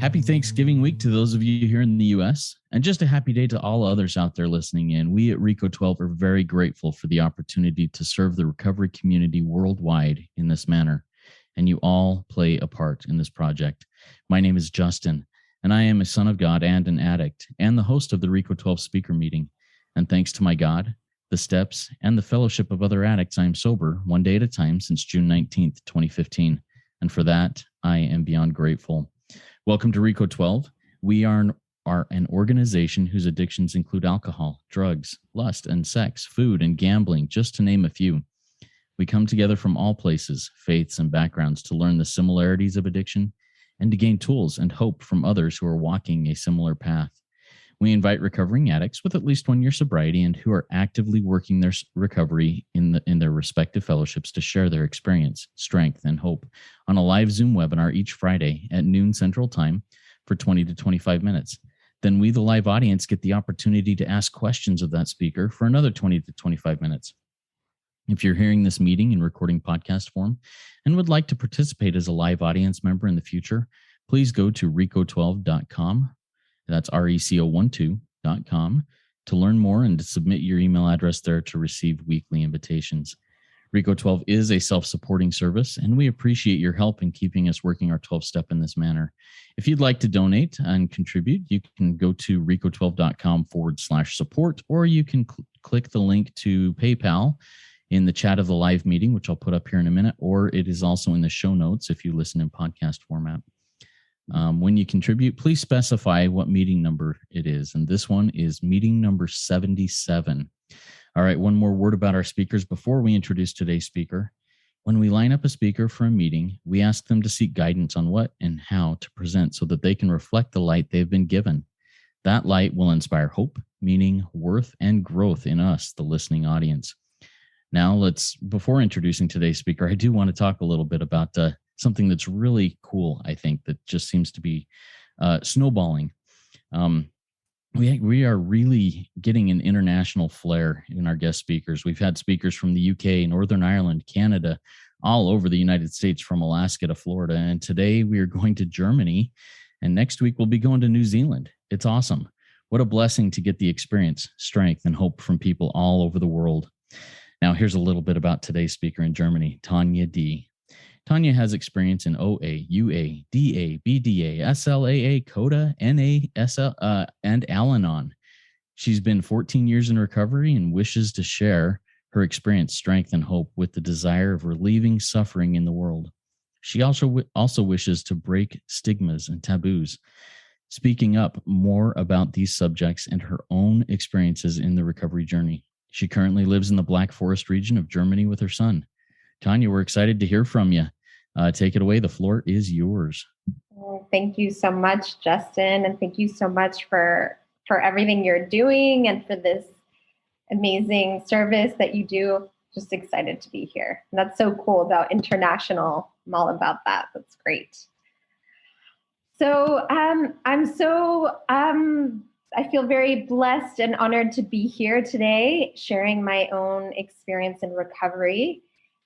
Happy Thanksgiving week to those of you here in the U.S. and just a happy day to all others out there listening in. We at RICO 12 are very grateful for the opportunity to serve the recovery community worldwide in this manner, and you all play a part in this project. My name is Justin, and I am a son of God and an addict, and the host of the RICO 12 speaker meeting. And thanks to my God, the steps, and the fellowship of other addicts, I am sober one day at a time since June 19th, 2015. And for that, I am beyond grateful. Welcome to RICO 12. We are an organization whose addictions include alcohol, drugs, lust, and sex, food, and gambling, just to name a few. We come together from all places, faiths, and backgrounds to learn the similarities of addiction and to gain tools and hope from others who are walking a similar path. We invite recovering addicts with at least 1 year sobriety and who are actively working their recovery in their respective fellowships to share their experience, strength, and hope on a live Zoom webinar each Friday at noon Central Time for 20 to 25 minutes. Then we, the live audience, get the opportunity to ask questions of that speaker for another 20 to 25 minutes. If you're hearing this meeting in recording podcast form and would like to participate as a live audience member in the future, please go to RICO12.com. That's RECO12.com to learn more and to submit your email address there to receive weekly invitations. RICO 12 is a self-supporting service, and we appreciate your help in keeping us working our 12-step in this manner. If you'd like to donate and contribute, you can go to RICO12.com/support, or you can click the link to PayPal in the chat of the live meeting, which I'll put up here in a minute, or it is also in the show notes if you listen in podcast format. When you contribute, please specify what meeting number it is. And this one is meeting number 77. All right, one more word about our speakers before we introduce today's speaker. When we line up a speaker for a meeting, we ask them to seek guidance on what and how to present so that they can reflect the light they've been given. That light will inspire hope, meaning, worth, and growth in us, the listening audience. Now, before introducing today's speaker, I do want to talk a little bit about something that's really cool, I think, that just seems to be snowballing. We are really getting an international flair in our guest speakers. We've had speakers from the UK, Northern Ireland, Canada, all over the United States, from Alaska to Florida. And today we are going to Germany, and next week we'll be going to New Zealand. It's awesome. What a blessing to get the experience, strength, and hope from people all over the world. Now, here's a little bit about today's speaker in Germany, Tanya D. Tanya has experience in OA, UA, DA, BDA, SLAA, CODA, NA, and Al-Anon. She's been 14 years in recovery and wishes to share her experience, strength, and hope with the desire of relieving suffering in the world. She also wishes to break stigmas and taboos, speaking up more about these subjects and her own experiences in the recovery journey. She currently lives in the Black Forest region of Germany with her son. Tanya, we're excited to hear from you. Take it away. The floor is yours. Well, thank you so much, Justin. And thank you so much for everything you're doing and for this amazing service that you do. Just excited to be here. And that's so cool about international. I'm all about that. That's great. So I feel very blessed and honored to be here today, sharing my own experience in recovery.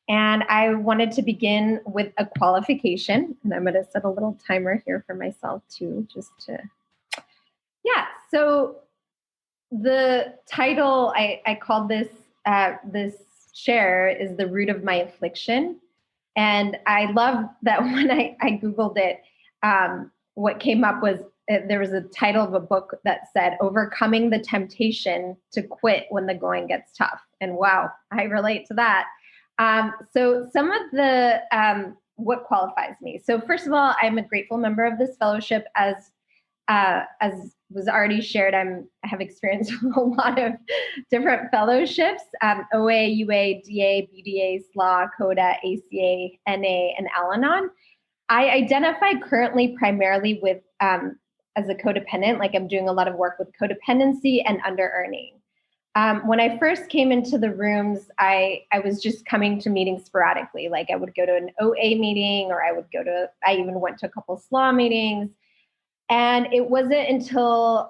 And I wanted to begin with a qualification, and I'm going to set a little timer here for myself too, So the title I called this share is The Root of My Affliction. And I love that when I Googled it, what came up was there was a title of a book that said, Overcoming the Temptation to Quit When the Going Gets Tough. And wow, I relate to that. So some of the, what qualifies me. So first of all, I'm a grateful member of this fellowship. As was already shared, I have experienced a lot of different fellowships, OA, UA, DA, BDA, SLAA, CODA, ACA, NA, and Al-Anon. I identify currently primarily with, as a codependent, like I'm doing a lot of work with codependency and under-earning. When I first came into the rooms, I was just coming to meetings sporadically. Like I would go to an OA meeting, or I even went to a couple SLAA meetings. And it wasn't until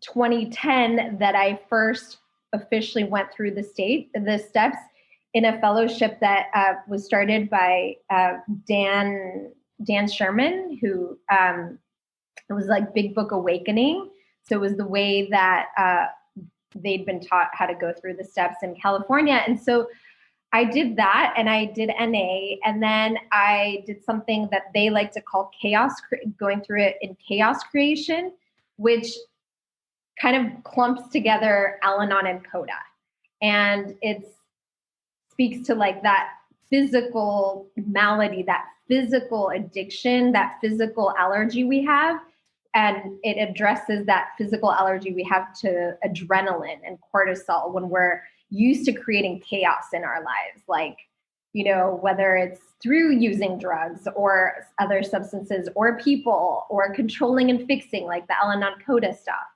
2010 that I first officially went through the steps in a fellowship that was started by Dan Dan Sherman, who it was like Big Book Awakening. So it was the way that they'd been taught how to go through the steps in California. And so I did that, and I did NA, and then I did something that they like to call going through it in chaos creation, which kind of clumps together Al-Anon and CODA. And it speaks to like that physical malady, that physical addiction, that physical allergy we have. And it addresses that physical allergy we have to adrenaline and cortisol when we're used to creating chaos in our lives, like, you know, whether it's through using drugs or other substances or people or controlling and fixing, like the Al-Anon CODA stuff.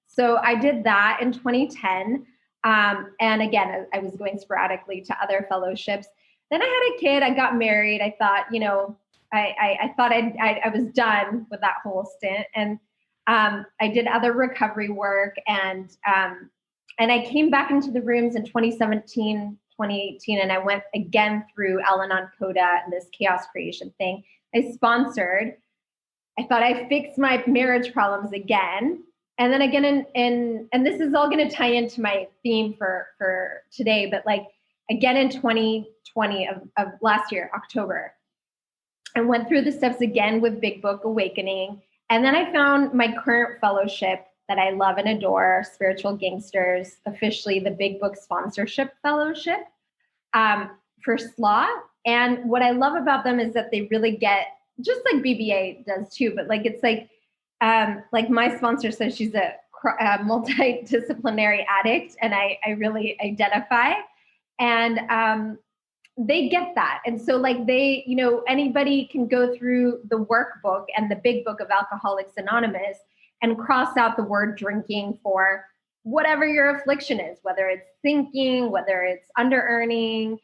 So I did that in 2010. And again, I was going sporadically to other fellowships. Then I had a kid, I got married. I thought, you know, I thought I was done with that whole stint. And I did other recovery work, and I came back into the rooms in 2017, 2018, and I went again through Al-Anon CODA and this chaos creation thing. I sponsored. I thought I fixed my marriage problems again. And then again, and this is all going to tie into my theme for today, but like again in 2020 of last year, October, I went through the steps again with Big Book Awakening. And then I found my current fellowship that I love and adore, Spiritual Gangsters, officially the Big Book Sponsorship Fellowship for SLAA. And what I love about them is that they really get, just like BBA does too, but like it's like my sponsor says she's a multidisciplinary addict, and I really identify. And they get that. And so like they, you know, anybody can go through the workbook and the Big Book of Alcoholics Anonymous and cross out the word drinking for whatever your affliction is, whether it's thinking, whether it's under-earning,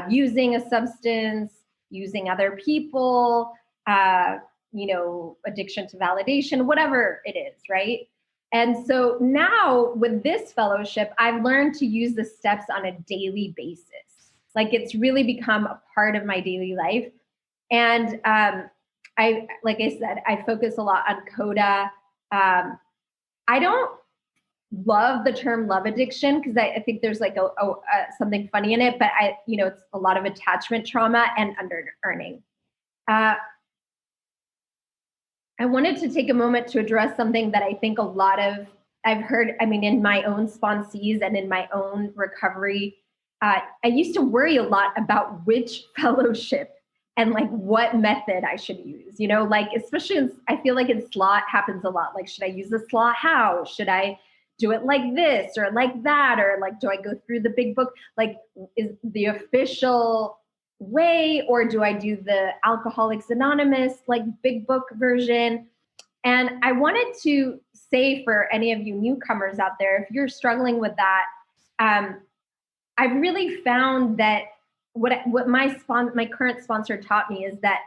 using a substance, using other people, you know, addiction to validation, whatever it is, right? And so now with this fellowship, I've learned to use the steps on a daily basis. Like it's really become a part of my daily life. And like I said, I focus a lot on CODA. I don't love the term love addiction because I think there's like something funny in it, but you know, it's a lot of attachment trauma and under-earning. I wanted to take a moment to address something that I think I've heard, I mean, in my own sponsees and in my own recovery. I used to worry a lot about which fellowship and like what method I should use, you know, like, especially I feel like in SLAA it happens a lot. Like, should I use the SLAA? How? Should I do it like this or like that? Or like, do I go through the Big Book? Like, is the official way, or do I do the Alcoholics Anonymous, like Big Book version? And I wanted to say for any of you newcomers out there, if you're struggling with that, I've really found that what my current sponsor taught me is that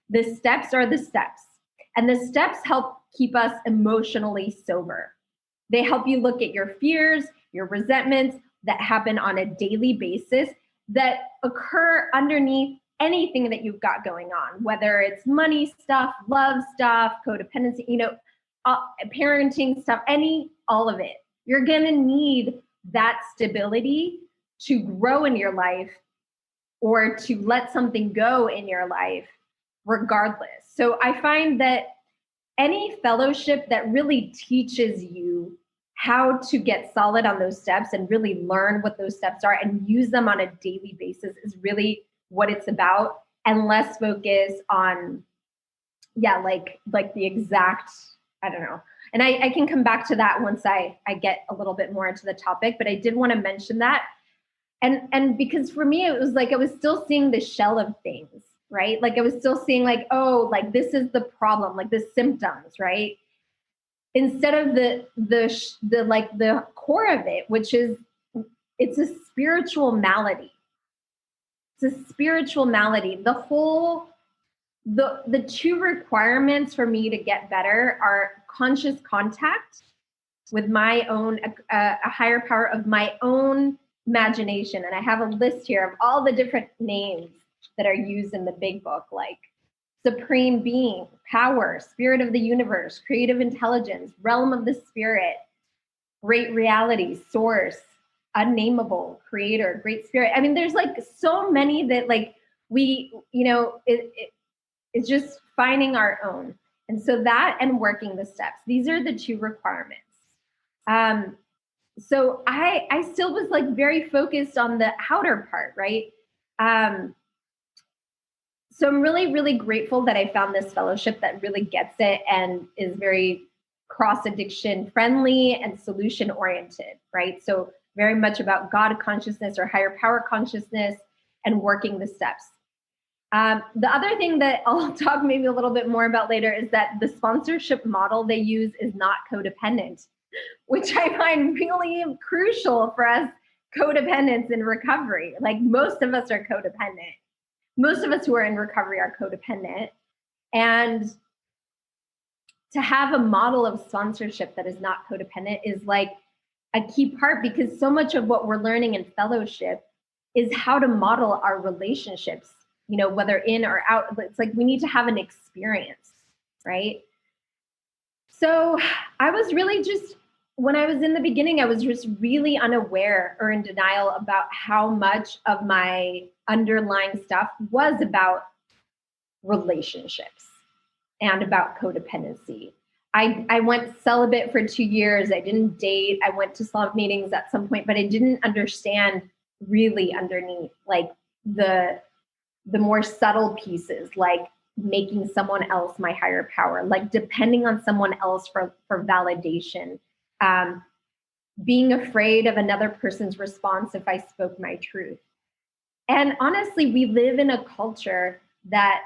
the steps are the steps, and the steps help keep us emotionally sober. They help you look at your fears, your resentments that happen on a daily basis that occur underneath anything that you've got going on, whether it's money stuff, love stuff, codependency, you know, parenting stuff, all of it. You're going to need that stability to grow in your life or to let something go in your life regardless. So I find that any fellowship that really teaches you how to get solid on those steps and really learn what those steps are and use them on a daily basis is really what it's about, and less focus on, like the exact, I don't know. And I can come back to that once I get a little bit more into the topic, but I did want to mention that. And because for me, it was like, I was still seeing the shell of things, right? Like I was still seeing like, oh, like this is the problem, like the symptoms, right? Instead of the core of it, which is, it's a spiritual malady. It's a spiritual malady. The two requirements for me to get better are conscious contact with my own, a higher power of my own imagination. And I have a list here of all the different names that are used in the Big Book, like supreme being, power, spirit of the universe, creative intelligence, realm of the spirit, great reality, source, unnameable, creator, great spirit. I mean, there's like so many that like we, it's just finding our own. And so that and working the steps, these are the two requirements. So I still was like very focused on the outer part, right? So I'm really, really grateful that I found this fellowship that really gets it and is very cross addiction friendly and solution oriented, right? So very much about God consciousness or higher power consciousness and working the steps. The other thing that I'll talk maybe a little bit more about later is that the sponsorship model they use is not codependent, which I find really crucial for us codependents in recovery. Like most of us are codependent. Most of us who are in recovery are codependent. And to have a model of sponsorship that is not codependent is like a key part, because so much of what we're learning in fellowship is how to model our relationships, whether in or out. It's like we need to have an experience, right? So I was really just, when I was in the beginning, I was just really unaware or in denial about how much of my underlying stuff was about relationships and about codependency. I went celibate for 2 years. I didn't date. I went to celibate meetings at some point, but I didn't understand really underneath like the more subtle pieces, like making someone else my higher power, like depending on someone else for validation, being afraid of another person's response if I spoke my truth. And honestly, we live in a culture that,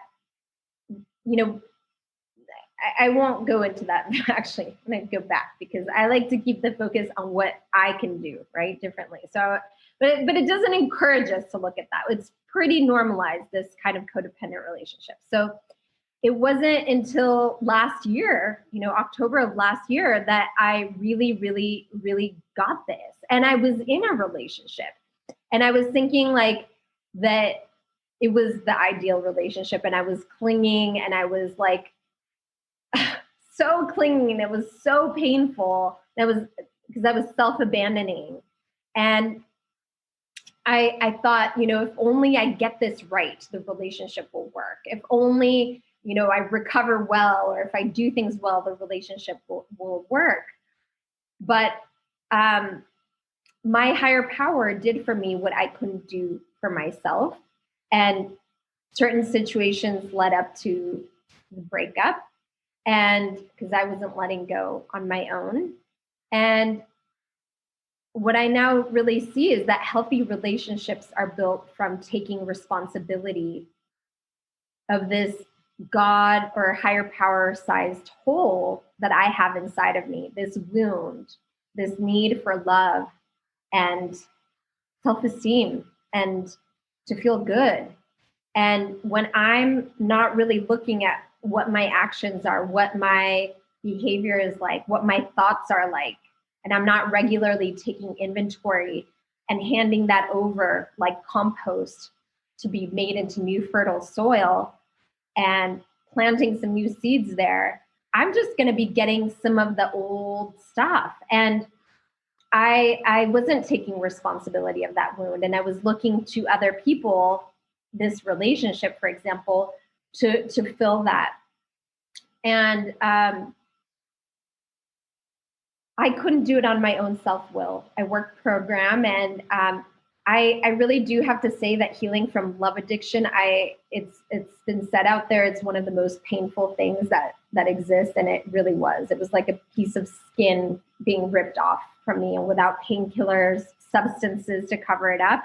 I won't go into that. Actually, I'm going to go back because I like to keep the focus on what I can do, right, differently. So, but it doesn't encourage us to look at that. It's pretty normalized, this kind of codependent relationship. So it wasn't until last year, October of last year, that I really, really, really got this. And I was in a relationship and I was thinking like that it was the ideal relationship, and I was clinging, and I was like so clinging. It was so painful. That was because I was self-abandoning. And I thought, if only I get this right, the relationship will work. If only, I recover well, or if I do things well, the relationship will work. But my higher power did for me what I couldn't do for myself. And certain situations led up to the breakup, and because I wasn't letting go on my own. And what I now really see is that healthy relationships are built from taking responsibility of this God or higher power sized hole that I have inside of me, this wound, this need for love and self-esteem and to feel good. And when I'm not really looking at what my actions are, what my behavior is like, what my thoughts are like, and I'm not regularly taking inventory and handing that over like compost to be made into new fertile soil and planting some new seeds there, I'm just going to be getting some of the old stuff. And I wasn't taking responsibility of that wound. And I was looking to other people, this relationship, for example, to fill that. And I couldn't do it on my own self-will. I worked program, and I really do have to say that healing from love addiction, it's been said out there, it's one of the most painful things that exists, and it really was. It was like a piece of skin being ripped off from me, and without painkillers, substances to cover it up.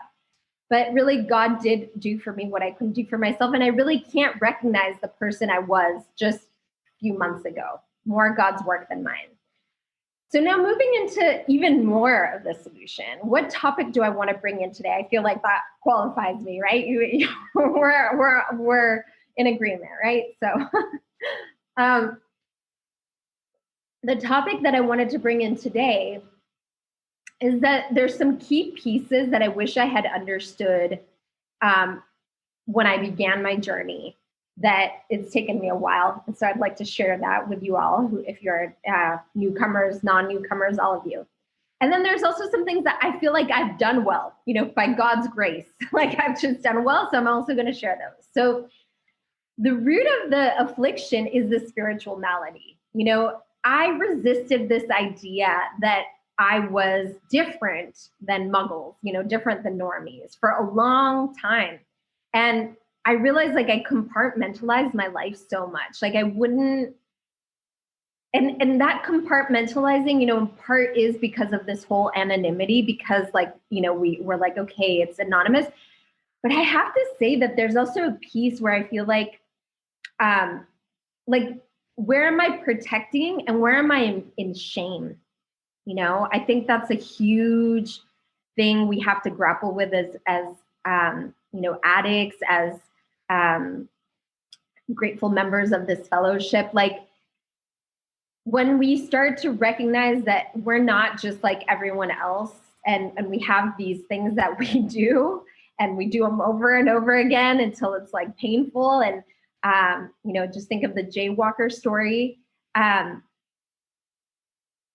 But really, God did do for me what I couldn't do for myself, and I really can't recognize the person I was just a few months ago. More God's work than mine. So now moving into even more of the solution, what topic do I want to bring in today? I feel like that qualifies me, right? We're in agreement, right? So the topic that I wanted to bring in today is that there's some key pieces that I wish I had understood when I began my journey. that it's taken me a while. And so I'd like to share that with you all, if you're newcomers, non-newcomers, all of you. And then there's also some things that I feel like I've done well, by God's grace. Like I've just done well. So I'm also going to share those. So the root of the affliction is the spiritual malady. I resisted this idea that I was different than muggles, different than normies for a long time. And I realized like I compartmentalized my life so much. Like I wouldn't, and that compartmentalizing, in part is because of this whole anonymity, because like, we were like, okay, it's anonymous. But I have to say that there's also a piece where I feel like where am I protecting and where am I in shame? I think that's a huge thing we have to grapple with as addicts, as grateful members of this fellowship. Like when we start to recognize that we're not just like everyone else, and we have these things that we do, and we do them over and over again until it's like painful. And just think of the jaywalker story.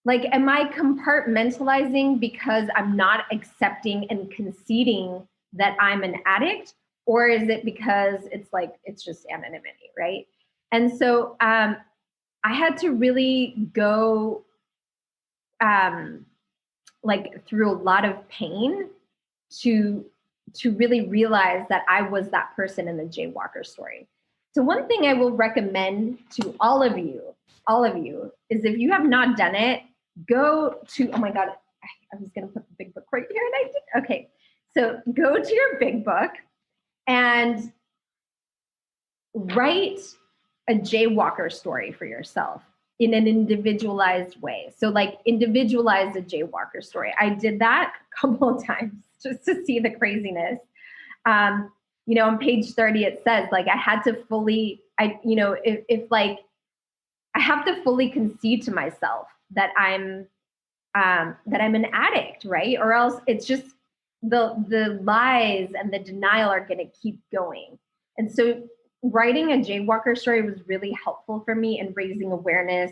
Like, am I compartmentalizing because I'm not accepting and conceding that I'm an addict? Or is it because it's just anonymity, right? And so I had to really go through a lot of pain to really realize that I was that person in the jaywalker story. So one thing I will recommend to all of you is if you have not done it, go to, oh my God, I was going to put the big book right here and I did. Okay. So go to your big book and write a jaywalker story for yourself in an individualized way. So like individualize a jaywalker story. I did that a couple of times just to see the craziness. On page 30, it says like, I had to fully, I have to fully concede to myself that I'm an addict, right? Or else it's just the lies and the denial are going to keep going. And so writing a jaywalker story was really helpful for me in raising awareness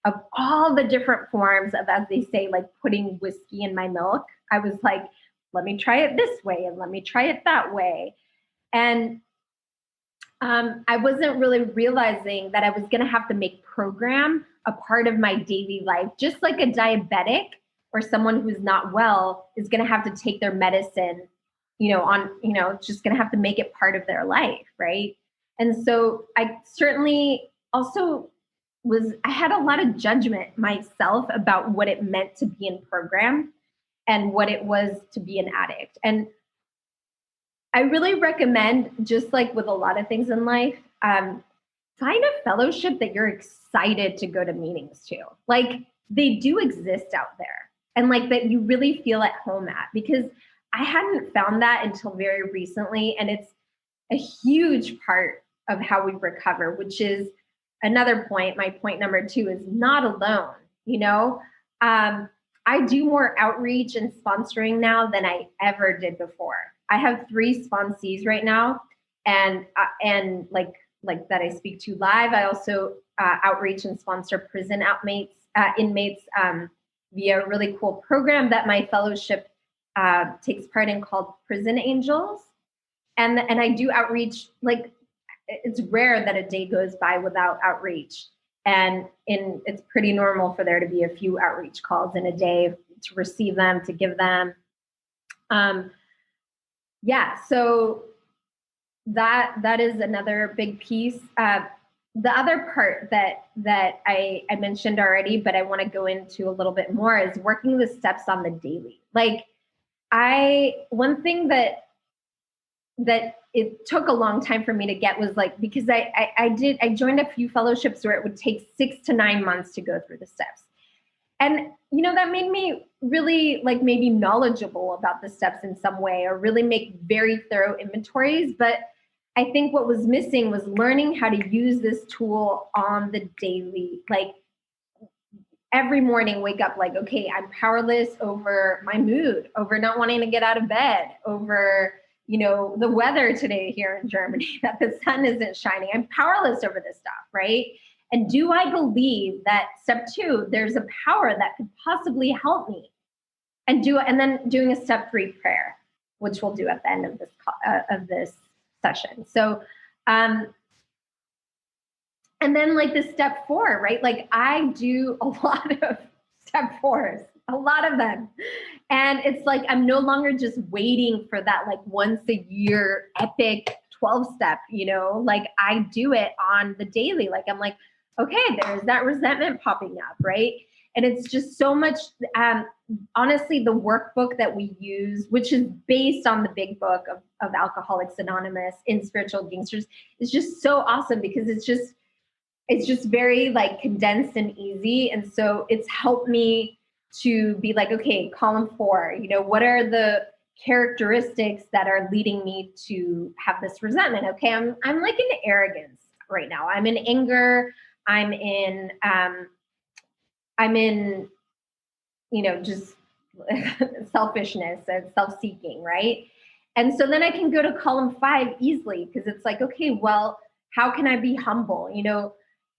of all the different forms of, as they say, like putting whiskey in my milk. I was like, let me try it this way and let me try it that way. And I wasn't really realizing that I was going to have to make program a part of my daily life, just like a diabetic or someone who's not well is going to have to take their medicine, just going to have to make it part of their life, right? And so I certainly also I had a lot of judgment myself about what it meant to be in program and what it was to be an addict. And I really recommend, just like with a lot of things in life, find a fellowship that you're excited to go to meetings to. Like they do exist out there and like that you really feel at home at, because I hadn't found that until very recently. And it's a huge part of how we recover, which is another point. My point number 2 is not alone. I do more outreach and sponsoring now than I ever did before. I have 3 sponsees right now, and like that I speak to live. I also outreach and sponsor prison inmates via a really cool program that my fellowship takes part in called Prison Angels. And I do outreach. Like it's rare that a day goes by without outreach. And it's pretty normal for there to be a few outreach calls in a day to receive them, to give them. So that is another big piece. The other part that I mentioned already, but I want to go into a little bit more, is working the steps on the daily. Like one thing that it took a long time for me to get was like, because I joined a few fellowships where it would take 6 to 9 months to go through the steps. And, that made me really like maybe knowledgeable about the steps in some way, or really make very thorough inventories. But I think what was missing was learning how to use this tool on the daily. Like every morning, wake up like, okay, I'm powerless over my mood, over not wanting to get out of bed, over, the weather today here in Germany, that the sun isn't shining. I'm powerless over this stuff, right? And do I believe that step 2, there's a power that could possibly help me? And then doing a step 3 prayer, which we'll do at the end of this session. So, and then like the step 4, right? Like I do a lot of step 4s, a lot of them. And it's like, I'm no longer just waiting for that like once a year epic 12 step, like I do it on the daily. Like, I'm like, okay, there's that resentment popping up, right? And it's just so much, honestly, the workbook that we use, which is based on the big book of Alcoholics Anonymous in Spiritual Gangsters, is just so awesome because it's just very like condensed and easy. And so it's helped me to be like, okay, column 4, what are the characteristics that are leading me to have this resentment? Okay, I'm like in arrogance right now. I'm in anger. I'm in just selfishness and self-seeking, right? And so then I can go to column 5 easily because it's like, okay, well, how can I be humble?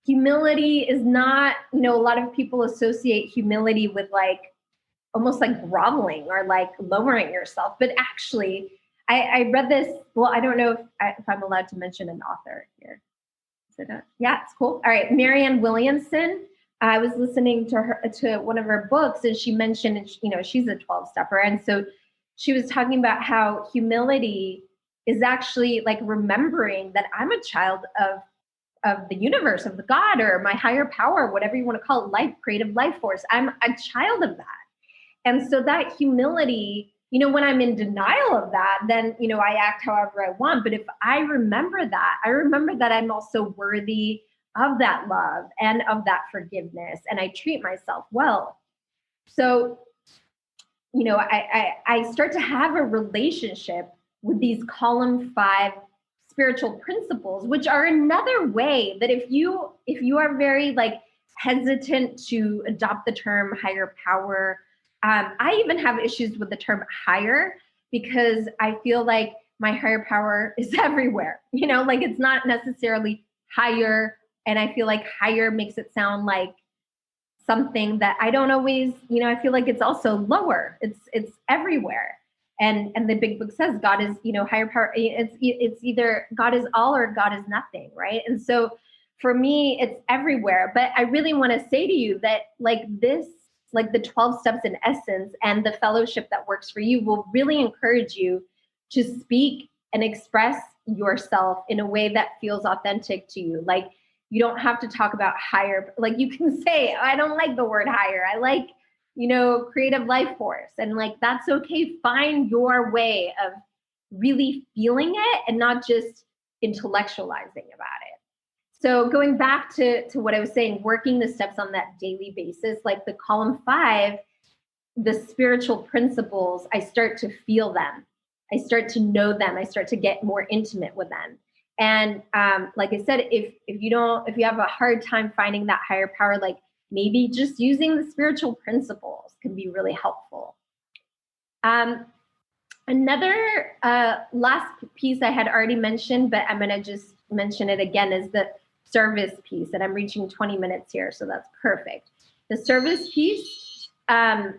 Humility is not, a lot of people associate humility with like almost like groveling or like lowering yourself. But actually, I read this. Well, I don't know if I'm allowed to mention an author here. Yeah, it's cool. All right, Marianne Williamson. I was listening to one of her books, and she mentioned, she's a 12-stepper, and so she was talking about how humility is actually like remembering that I'm a child of the universe, of the God, or my higher power, whatever you want to call it, life, creative life force. I'm a child of that. And so that humility, when I'm in denial of that, then, I act however I want. But if I remember that I'm also worthy of that love and of that forgiveness, and I treat myself well. So, I start to have a relationship with these column 5 spiritual principles, which are another way that if you are very like hesitant to adopt the term higher power, I even have issues with the term higher because I feel like my higher power is everywhere, like it's not necessarily higher. And I feel like higher makes it sound like something that I don't always, I feel like it's also lower. It's everywhere. And the big book says God is, higher power. It's either God is all or God is nothing, right? And so for me, it's everywhere. But I really want to say to you that like this, like the 12 steps in essence and the fellowship that works for you will really encourage you to speak and express yourself in a way that feels authentic to you. Like you don't have to talk about higher, like you can say, I don't like the word higher. I like, creative life force. And like, that's okay. Find your way of really feeling it and not just intellectualizing about it. So going back to what I was saying, working the steps on that daily basis, like the column 5, the spiritual principles, I start to feel them. I start to know them. I start to get more intimate with them. And like I said, if you have a hard time finding that higher power, like maybe just using the spiritual principles can be really helpful. Another last piece I had already mentioned, but I'm going to just mention it again, is the service piece. And I'm reaching 20 minutes here, so that's perfect. The service piece, I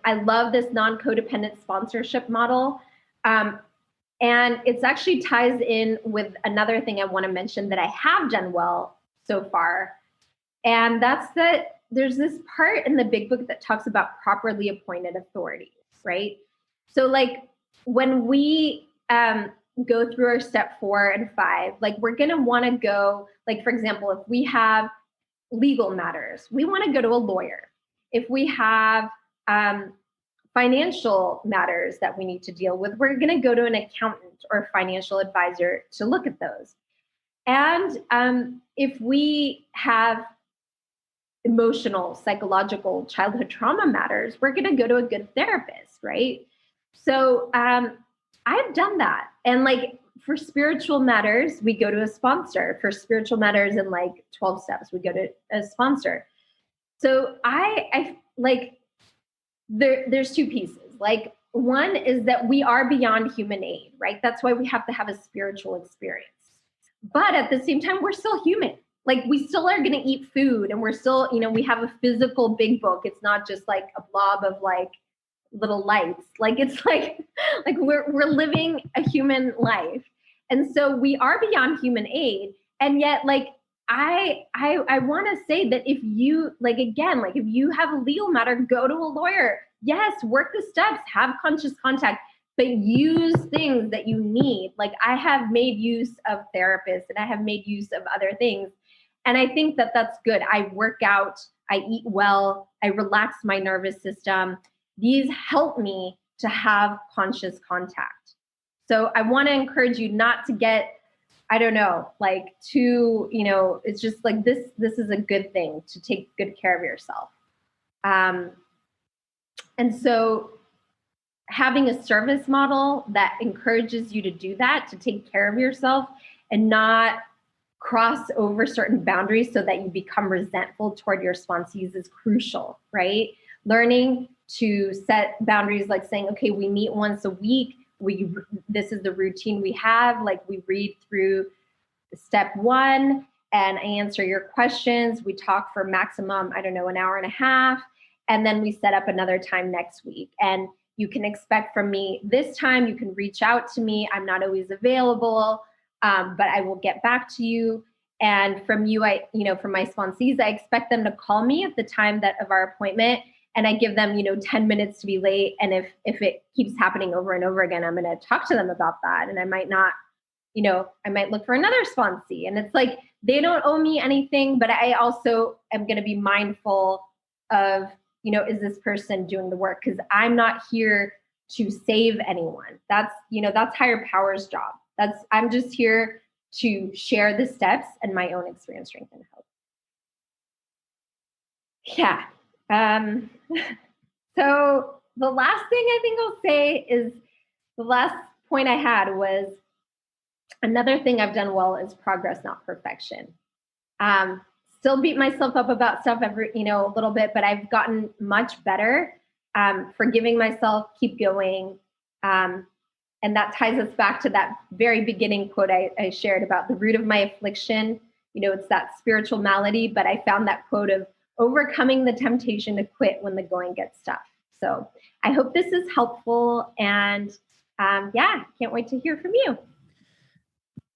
love this non-codependent sponsorship model. And it's actually ties in with another thing I want to mention that I have done well so far. And that's that there's this part in the big book that talks about properly appointed authorities, right? So like when we go through our step 4 and 5, like we're going to want to go, like, for example, if we have legal matters, we want to go to a lawyer. If we have financial matters that we need to deal with, we're going to go to an accountant or financial advisor to look at those. And if we have emotional, psychological, childhood trauma matters, we're going to go to a good therapist, right? So I've done that. And like for spiritual matters, we go to a sponsor. For spiritual matters in like 12 steps, we go to a sponsor. So I like, there's 2 pieces. Like one is that we are beyond human aid, right? That's why we have to have a spiritual experience. But at the same time, we're still human. Like, we still are going to eat food, and we're still, we have a physical big book. It's not just like a blob of like little lights. Like, it's like we're living a human life. And so we are beyond human aid. And yet, like, I want to say that if you, like, again, like, if you have a legal matter, go to a lawyer. Yes, work the steps, have conscious contact, but use things that you need. Like, I have made use of therapists, and I have made use of other things. And I think that that's good. I work out, I eat well, I relax my nervous system. These help me to have conscious contact. So I want to encourage you not to get, I don't know, like too, it's just like this is a good thing to take good care of yourself. And so having a service model that encourages you to do that, to take care of yourself and not cross over certain boundaries so that you become resentful toward your sponsees is crucial, right? Learning to set boundaries, like saying, okay, we meet once a week. This is the routine we have. Like, we read through step 1 and I answer your questions. We talk for maximum, an hour and a half. And then we set up another time next week. And you can expect from me this time, you can reach out to me. I'm not always available, but I will get back to you. And from you, from my sponsees, I expect them to call me at the time of our appointment. And I give them, 10 minutes to be late. And if it keeps happening over and over again, I'm going to talk to them about that. And I might not, I might look for another sponsee. And it's like, they don't owe me anything, but I also am going to be mindful of, is this person doing the work? Because I'm not here to save anyone. That's higher power's job. I'm just here to share the steps and my own experience, strength, and hope. Yeah. So the last thing I think I'll say is, the last point I had was, another thing I've done well is progress, not perfection. Still beat myself up about stuff a little bit, but I've gotten much better. Forgiving myself, keep going. And that ties us back to that very beginning quote I shared about the root of my affliction. It's that spiritual malady, but I found that quote of overcoming the temptation to quit when the going gets tough. So I hope this is helpful, and can't wait to hear from you.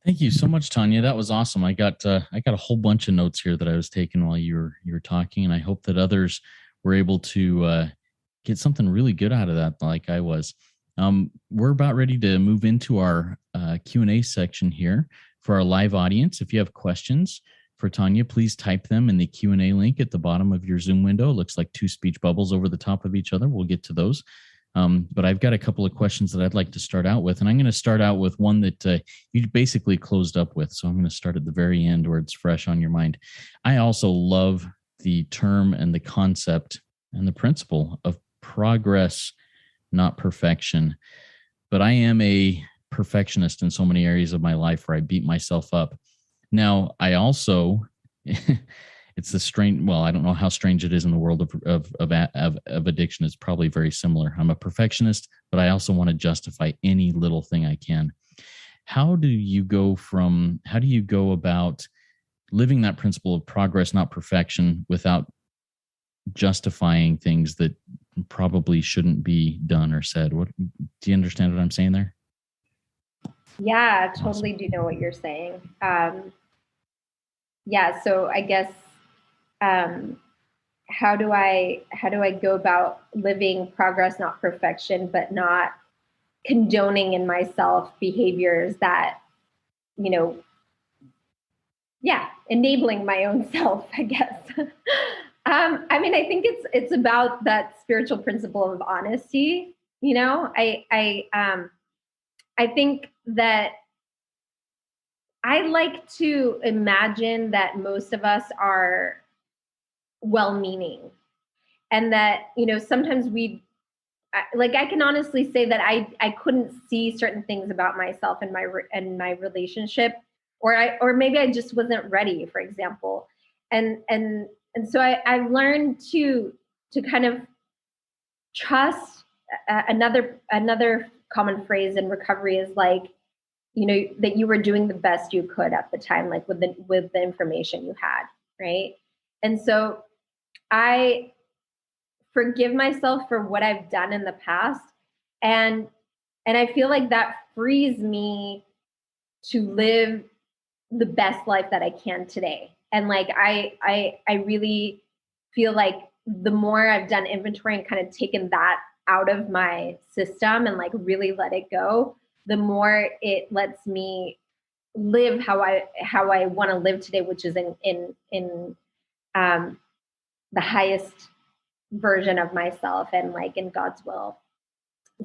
Thank you so much, Tanya. That was awesome. I got a whole bunch of notes here that I was taking while you were talking, and I hope that others were able to get something really good out of that, like I was. We're about ready to move into our Q&A section here for our live audience. If you have questions for Tanya, please type them in the Q&A link at the bottom of your Zoom window. It looks like 2 speech bubbles over the top of each other. We'll get to those. But I've got a couple of questions that I'd like to start out with. And I'm going to start out with one that you basically closed up with. So I'm going to start at the very end where it's fresh on your mind. I also love the term and the concept and the principle of progress, not perfection. But I am a perfectionist in so many areas of my life where I beat myself up. Now, I also, it's the strange, well, I don't know how strange it is in the world of addiction. It's probably very similar. I'm a perfectionist, but I also want to justify any little thing I can. How do you go about living that principle of progress, not perfection, without justifying things that probably shouldn't be done or said? Do you understand what I'm saying there? Yeah, totally. Do know what you're saying. So I guess, how do I go about living progress, not perfection, but not condoning in myself behaviors that, enabling my own self, I guess. I think it's about that spiritual principle of honesty. I think that I like to imagine that most of us are well-meaning, and that, sometimes I can honestly say that I couldn't see certain things about myself and my relationship, or maybe I just wasn't ready, for example. And so I've learned to kind of trust another common phrase in recovery is like, you know, that you were doing the best you could at the time, like with the information you had, right? And so I forgive myself for what I've done in the past, and I feel like that frees me to live the best life that I can today. And like I really feel like the more I've done inventory and kind of taken that out of my system and like really let it go, the more it lets me live how I want to live today, which is in the highest version of myself and like in God's will.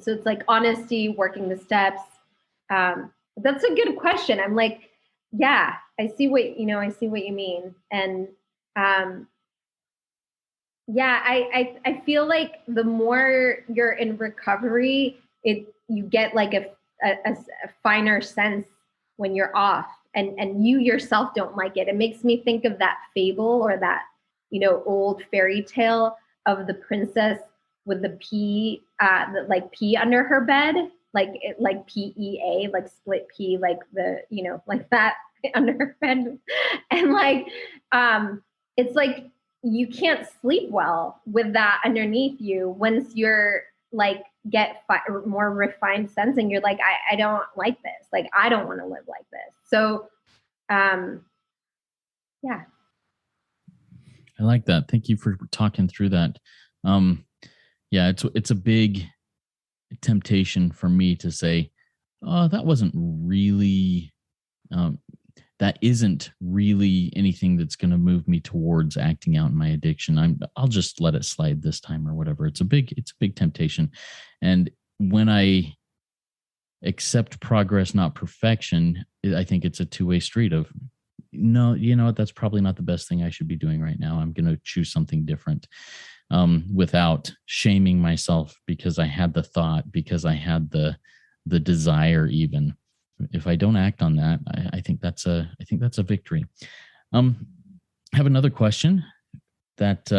So it's like honesty, working the steps. That's a good question. I'm like, yeah, I see what you mean. And yeah, I feel like the more you're in recovery, you get like a finer sense when you're off, and you yourself don't like it. It makes me think of that fable or that, you know, old fairy tale of the princess with the pea, like pea under her bed, like PEA, like split pea, like the, you know, like that under her bed, and like, it's like you can't sleep well with that underneath you once you're like get more refined sense and you're like, I don't like this, like I don't want to live like this. So yeah, I like that. Thank you for talking through that. Yeah, it's a big temptation for me to say, oh, that wasn't really that isn't really anything that's going to move me towards acting out in my addiction. I'll just let it slide this time or whatever. It's a big temptation. And when I accept progress, not perfection, I think it's a two-way street of, no, you know what, that's probably not the best thing I should be doing right now. I'm going to choose something different, without shaming myself because I had the thought, because I had the desire. Even if I don't act on that, I think that's a victory. I have another question that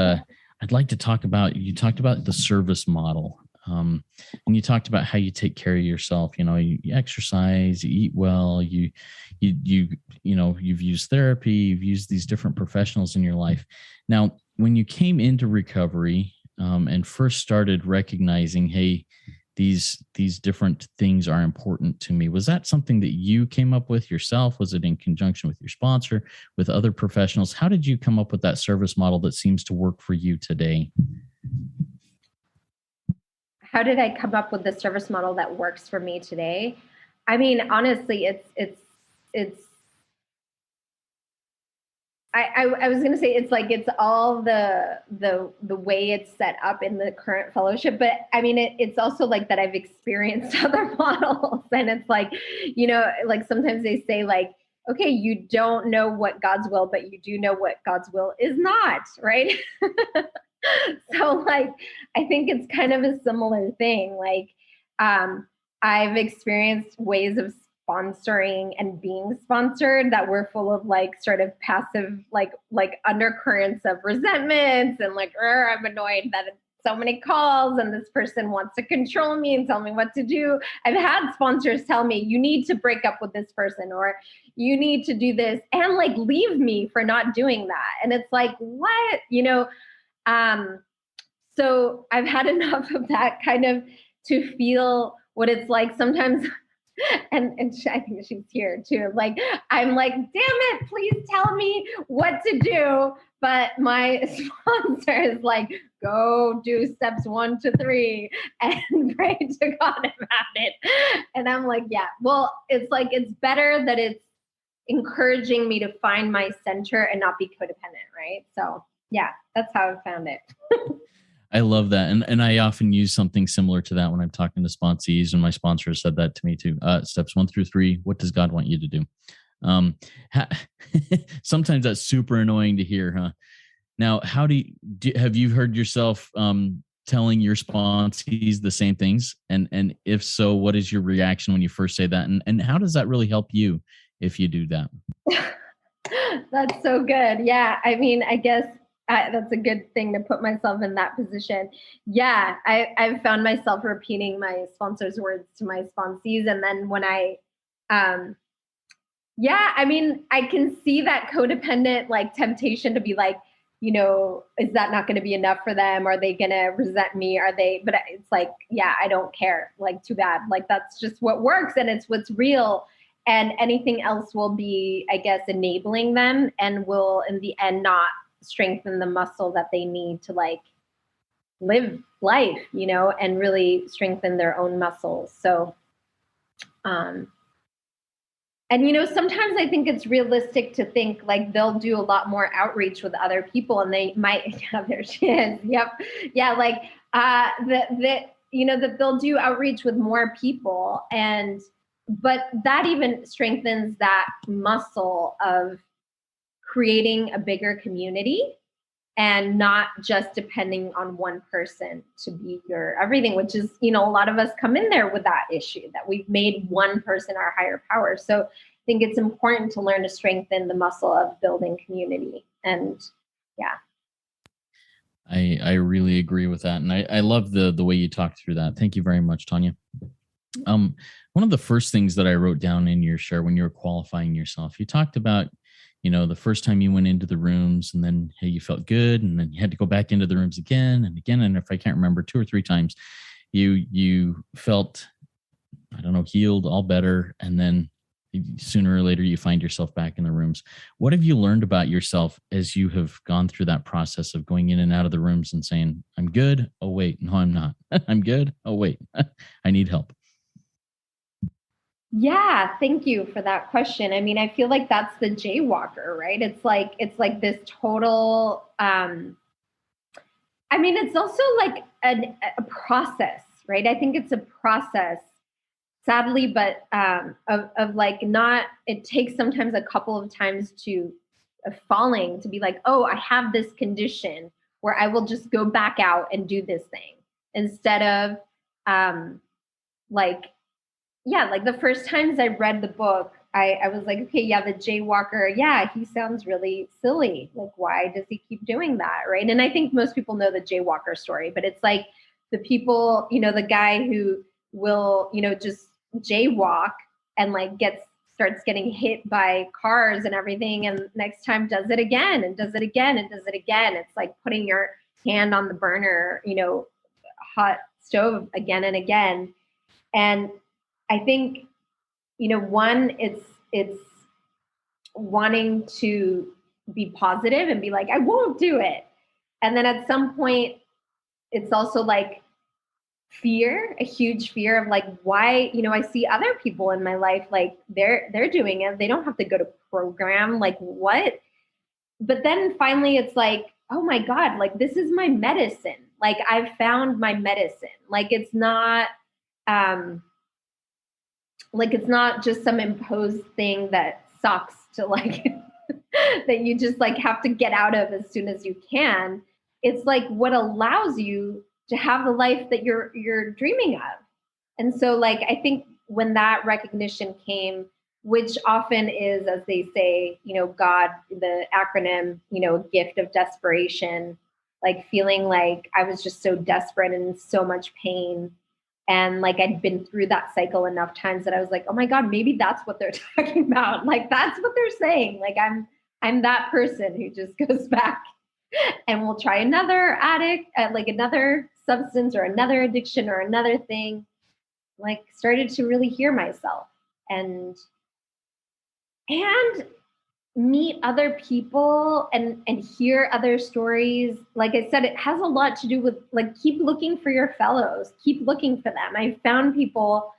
I'd like to talk about. You talked about the service model. And you talked about how you take care of yourself. You know, you exercise, you eat well, you've used therapy, you've used these different professionals in your life. Now, when you came into recovery, and first started recognizing, hey, these different things are important to me, was that something that you came up with yourself? Was it in conjunction with your sponsor, with other professionals? How did you come up with that service model that seems to work for you today? How did I come up with the service model that works for me today? I mean, honestly, I was going to say it's all the way it's set up in the current fellowship, but I mean it's also like that I've experienced other models, and it's like, you know, like sometimes they say like, okay, you don't know what God's will, but you do know what God's will is not, right? So like, I think it's kind of a similar thing. Like, I've experienced ways of sponsoring and being sponsored that were full of like sort of passive, like undercurrents of resentments and like, I'm annoyed that it's so many calls and this person wants to control me and tell me what to do. I've had sponsors tell me, you need to break up with this person, or you need to do this, and like leave me for not doing that. And it's like, what, you know? So I've had enough of that kind of to feel what it's like sometimes. And I think she's here too. Like, I'm like, damn it, please tell me what to do. But my sponsor is like, go do steps 1 to 3 and pray to God about it. And I'm like, yeah, well, it's like, it's better that it's encouraging me to find my center and not be codependent, right? So yeah, that's how I found it. I love that. And I often use something similar to that when I'm talking to sponsees, and my sponsor said that to me too. Steps 1 through 3, what does God want you to do? Sometimes that's super annoying to hear, huh? Now, how have you heard yourself telling your sponsees the same things? And if so, what is your reaction when you first say that? And how does that really help you if you do that? That's so good. Yeah. I mean, I guess That's a good thing to put myself in that position. Yeah, I've found myself repeating my sponsor's words to my sponsees. And then when yeah, I mean, I can see that codependent like temptation to be like, is that not going to be enough for them? Are they going to resent me? But it's like, yeah, I don't care. Like, too bad. Like, that's just what works and it's what's real. And anything else will be, I guess, enabling them and will in the end not strengthen the muscle that they need to like live life, and really strengthen their own muscles. So, and sometimes I think it's realistic to think like they'll do a lot more outreach with other people, and they might. Yeah, there she is. Yep. Yeah, like that they'll do outreach with more people, but that even strengthens that muscle of creating a bigger community and not just depending on one person to be your everything, which is, a lot of us come in there with that issue that we've made one person our higher power. So I think it's important to learn to strengthen the muscle of building community. And yeah. I really agree with that. And I love the way you talked through that. Thank you very much, Tanya. One of the first things that I wrote down in your share when you were qualifying yourself, you talked about, the first time you went into the rooms and then, hey, you felt good. And then you had to go back into the rooms again and again. And if I can't remember, 2 or 3 times, you felt, I don't know, healed, all better. And then sooner or later, you find yourself back in the rooms. What have you learned about yourself as you have gone through that process of going in and out of the rooms and saying, I'm good. Oh, wait, no, I'm not. I'm good. Oh, wait, I need help. Yeah, thank you for that question. I mean, I feel like that's the jaywalker, right? It's like this total I mean, it's also like a process, right? I think it's a process, sadly, but of like not, it takes sometimes a couple of times to falling to be like, oh, I have this condition where I will just go back out and do this thing instead of like the first times I read the book, I was like, okay, yeah, the jaywalker, yeah, he sounds really silly. Like, why does he keep doing that? Right. And I think most people know the jaywalker story, but it's like the people, the guy who will, just jaywalk and like starts getting hit by cars and everything. And next time does it again and does it again and does it again. It's like putting your hand on the burner, hot stove again and again. And I think, one, it's wanting to be positive and be like, I won't do it. And then at some point, it's also like fear, a huge fear of like, why, I see other people in my life, like they're doing it. They don't have to go to program. Like what? But then finally it's like, oh my God, like this is my medicine. Like I've found my medicine. Like it's not just some imposed thing that sucks to like that you just like have to get out of as soon as you can. It's like what allows you to have the life that you're dreaming of. And so like I think when that recognition came, which often is, as they say, God, the acronym, gift of desperation, like feeling like I was just so desperate and in so much pain. And like I'd been through that cycle enough times that I was like, oh my God, maybe that's what they're talking about. Like that's what they're saying. Like I'm that person who just goes back and will try another addict, like another substance or another addiction or another thing. Like started to really hear myself and meet other people and hear other stories. Like I said, it has a lot to do with like, keep looking for your fellows, keep looking for them. I found people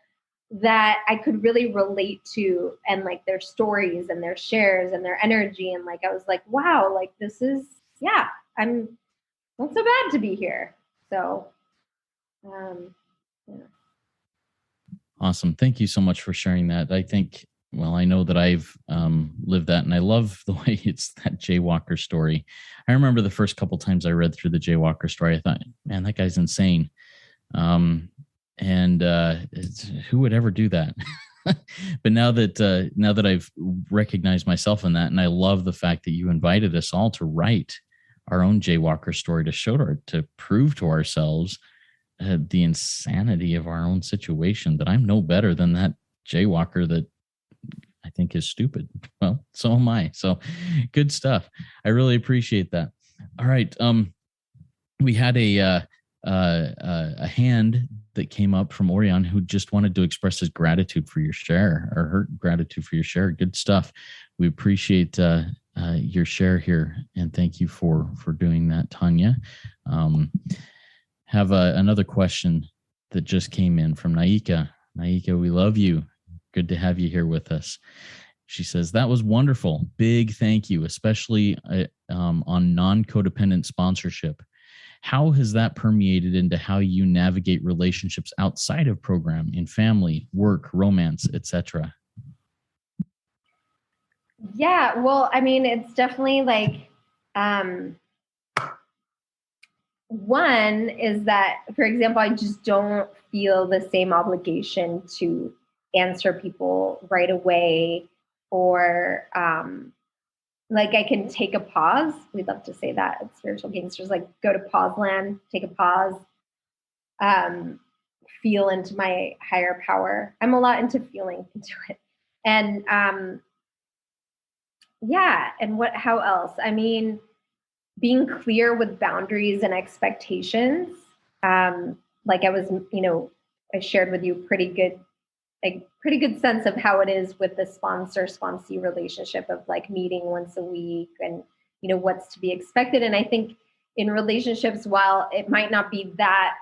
that I could really relate to and like their stories and their shares and their energy. And like, I was like, wow, like this is, yeah, I'm not so bad to be here. So, yeah. Awesome. Thank you so much for sharing that. I think, well, I know that I've lived that, and I love the way it's that jaywalker story. I remember the first couple times I read through the jaywalker story, I thought, man, that guy's insane. Who would ever do that? But now that I've recognized myself in that, and I love the fact that you invited us all to write our own jaywalker story to prove to ourselves the insanity of our own situation, that I'm no better than that jaywalker that I think is stupid. Well, so am I. So good stuff. I really appreciate that. All right. We had a hand that came up from Orion who just wanted to express his gratitude for your share, or her gratitude for your share. Good stuff. We appreciate your share here, and thank you for doing that, Tanya. Have another question that just came in from Naika. Naika, we love you. Good to have you here with us. She says, that was wonderful. Big thank you, especially on non-codependent sponsorship. How has that permeated into how you navigate relationships outside of program, in family, work, romance, etc.? Yeah, well, I mean, it's definitely like, one is that, for example, I just don't feel the same obligation to answer people right away, or like I can take a pause. We love to say that at Spiritual Gangsters, like go to pause land, take a pause, feel into my higher power. I'm a lot into feeling into it. And yeah, and how else? I mean, being clear with boundaries and expectations. Like I was, I shared with you a pretty good sense of how it is with the sponsor-sponsee relationship of like meeting once a week and, what's to be expected. And I think in relationships, while it might not be that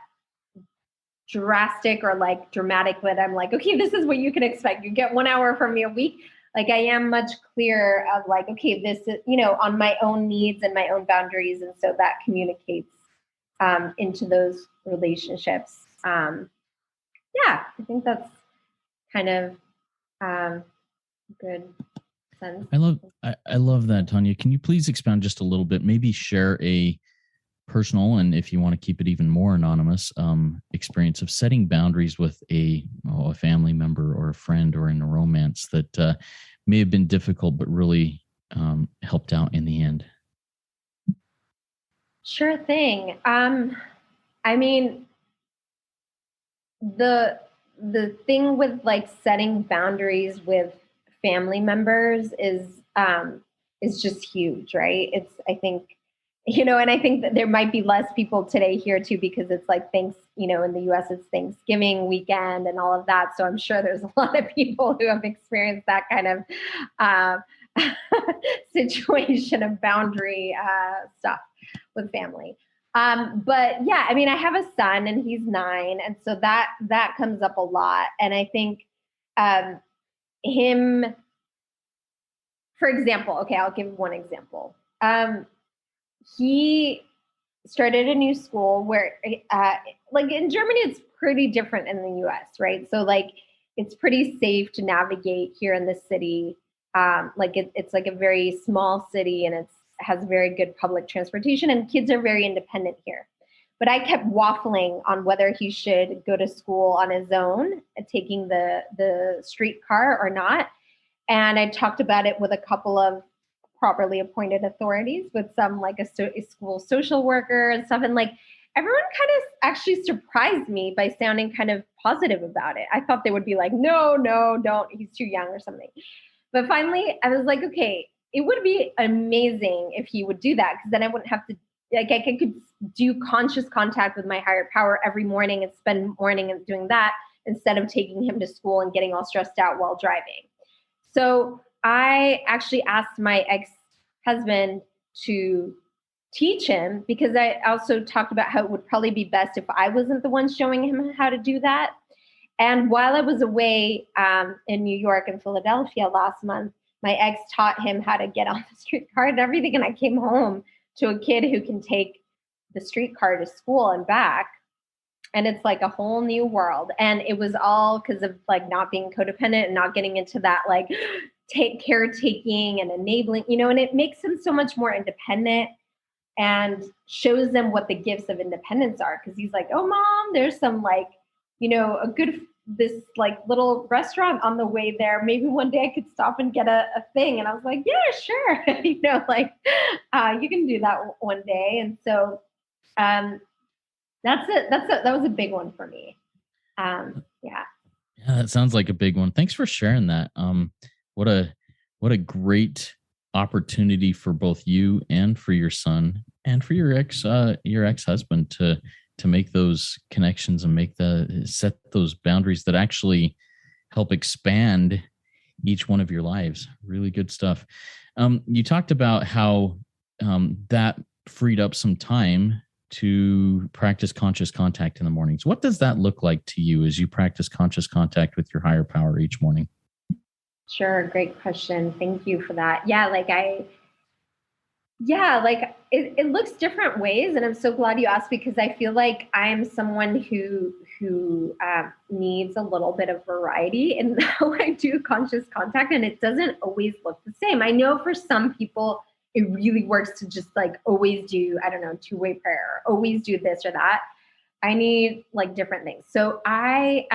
drastic or like dramatic, but I'm like, okay, this is what you can expect. You get 1 hour from me a week. Like I am much clearer of like, okay, this is, on my own needs and my own boundaries. And so that communicates into those relationships. Yeah, I think that's kind of good sense. I love that, Tanya. Can you please expound just a little bit, maybe share a personal, and if you want to keep it even more anonymous, experience of setting boundaries with a family member or a friend or in a romance that may have been difficult but really helped out in the end? Sure thing. I mean, the thing with like setting boundaries with family members is just huge, right? I think, and I think that there might be less people today here too, because it's like in the US it's Thanksgiving weekend and all of that. So I'm sure there's a lot of people who have experienced that kind of situation of boundary stuff with family. But yeah, I mean, I have a son and he's 9. And so that comes up a lot. And I think him, for example, okay, I'll give one example. He started a new school where like in Germany, it's pretty different in the US, right? So like, it's pretty safe to navigate here in the city. Like it's like a very small city and has very good public transportation and kids are very independent here. But I kept waffling on whether he should go to school on his own, taking the streetcar or not. And I talked about it with a couple of properly appointed authorities, with some like a school social worker and stuff. And like everyone kind of actually surprised me by sounding kind of positive about it. I thought they would be like, no, don't, he's too young or something. But finally I was like, okay, it would be amazing if he would do that, because then I wouldn't have to, like I could do conscious contact with my higher power every morning and spend morning and doing that instead of taking him to school and getting all stressed out while driving. So I actually asked my ex-husband to teach him, because I also talked about how it would probably be best if I wasn't the one showing him how to do that. And while I was away in New York and Philadelphia last month, my ex taught him how to get on the streetcar and everything. And I came home to a kid who can take the streetcar to school and back. And it's like a whole new world. And it was all because of like not being codependent and not getting into that like caretaking and enabling, and it makes them so much more independent and shows them what the gifts of independence are. Because he's like, oh, Mom, there's some like, a good this like little restaurant on the way there. Maybe one day I could stop and get a thing. And I was like, yeah, sure. Like you can do that one day. And so that's it. That was a big one for me. Yeah. Yeah, that sounds like a big one. Thanks for sharing that. What a what a great opportunity for both you and for your son and for your ex-husband to make those connections and set those boundaries that actually help expand each one of your lives. Really good stuff. You talked about how that freed up some time to practice conscious contact in the mornings. What does that look like to you as you practice conscious contact with your higher power each morning? Sure. Great question. Thank you for that. It looks different ways. And I'm so glad you asked, because I feel like I'm someone who needs a little bit of variety in how I do conscious contact. And it doesn't always look the same. I know for some people, it really works to just like always do, I don't know, two-way prayer, or always do this or that. I need like different things. So I